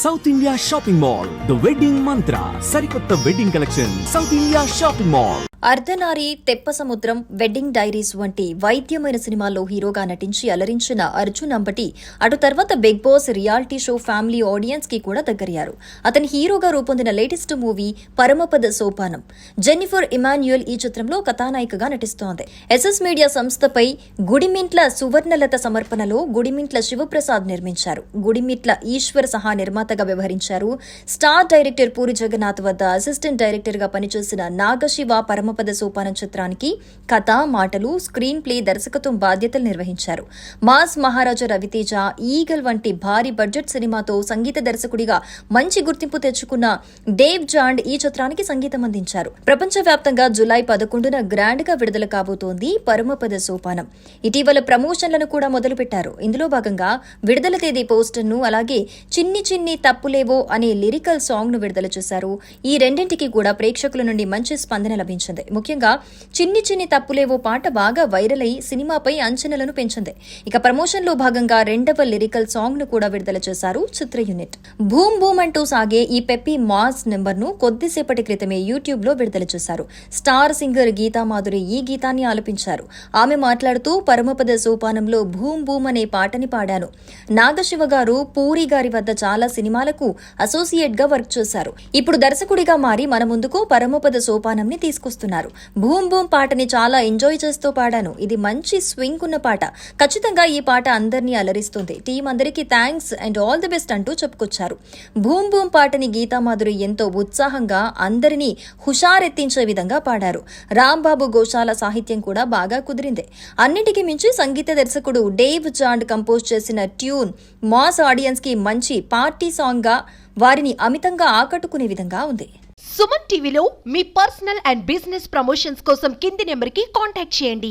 South India shopping mall, the wedding Mantra, సరికొత్త wedding collection, South India shopping mall. Ardhanari, Teppa Samudram, wedding diaries వంటి వైద్యమైన సినిమాల్లో హీరోగా నటించి అలరించిన అర్జున్ అంబటి అటు తర్వాత Bigg Boss reality show family audience కి కూడా దగ్గరయ్యారు. అతని హీరోగా రూపొందిన latest movie Paramapada Sopanam. Jennifer Emmanuel ఈ చిత్రంలో కథానాయికగా నటిస్తోంది. ఎస్ఎస్ మీడియా సంస్థపై గుడిమింట్ల సువర్ణలత సమర్పణలో గుడిమింట్ల శివప్రసాద్ నిర్మించారు. గుడిమిట్ల ఈశ్వర్ సహా నిర్మాతగా వ్యవహరించారు. స్టార్ డైరెక్టర్ పూరి జగన్నాథ్ వద్ద అసిస్టెంట్ డైరెక్టర్ గా పనిచేసిన నాగశివ పరమపద సోపానం చిత్రానికి కథ, మాటలు, స్క్రీన్ ప్లే, దర్శకత్వం బాధ్యతలు నిర్వహించారు. మాస్ మహారాజా రవితేజ, ఈగల్ వంటి భారీ బడ్జెట్ సినిమాతో సంగీత దర్శకుడిగా మంచి గుర్తింపు తెచ్చుకున్న దేవ్ జాండ్ ఈ చిత్రానికి సంగీతం అందించారు. ప్రపంచవ్యాప్తంగా జులై 11న గ్రాండ్ గా విడుదల కాబోతోంది పరమపద సోపానం. ఇటీవల ప్రమోషన్లను కూడా మొదలుపెట్టారు. ఇందులో భాగంగా విడుదల తేదీ పోస్టర్ ను, అలాగే చిన్ని చిన్ని తప్పులేవో అనే లిరికల్ సాంగ్ ను విడుదల చేశారు. ఈ రెండింటికి కూడా ప్రేక్షకుల నుండి మంచి స్పందన లభించింది. ముఖ్యంగా చిన్ని చిన్ని తప్పులేవో పాట బాగా వైరల్ అయి సినిమాపై అంచనాలను పెంచింది. ఇక ప్రమోషన్ లో భాగంగా రెండవ లిరికల్ సాంగ్ ను కూడా విడుదల చేశారు చిత్ర యూనిట్. భూమ్ భూమ్ అంటూ సాగే ఈ పెప్పీ మాస్ నెంబర్ ను కొద్దిసేపటి క్రితమే యూట్యూబ్ లో విడుదల చేశారు. స్టార్ సింగర్ గీతా మాధురి ఈ గీతాన్ని ఆలపించారు. ఆమె మాట్లాడుతూ పరమపద సోపానంలో భూమ్ భూమ్ అనే పాటని పాడాను. నాగశివ గారు పూరి గారి వద్ద చాలా సినిమాలకు అసోసియేట్ గా వర్క్ చేశారు. ఇప్పుడు దర్శకుడిగా మారి మన ముందుకు పరమపద సోపానంని తీసుకొస్తున్నారు. భూమ్ భూమ్ పాటని చాలా ఎంజాయ్ చేస్తూ పాడాను. ఇది మంచి స్వింగ్ ఉన్న పాట. ఖచ్చితంగా ఈ పాట అందరినీ అలరిస్తుంది. టీం అందరికీ thanks and all the best అంటూ చెప్పుకొచ్చారు. భూమ్ భూమ్ పాటని గీతామాధురి ఎంతో ఉత్సాహంగా అందరినీ హుషారెత్తించే విధంగా పాడారు. రాంబాబు గోశాల సాహిత్యం కూడా బాగా కుదిరింది. అన్నిటికీ మించి సంగీత దర్శకుడు డేవ్ జాండ్ కంపోజ్ చేసిన ట్యూన్ మాస్ ఆడియన్స్ కి మంచి పార్టీ సాంగ్ గా వారిని అమితంగా ఆకట్టుకునే విధంగా ఉంది. సుమన్ టీవీలో మీ పర్సనల్ అండ్ బిజినెస్ ప్రమోషన్స్ కోసం కింది నెంబర్కి కాంటాక్ట్ చేయండి.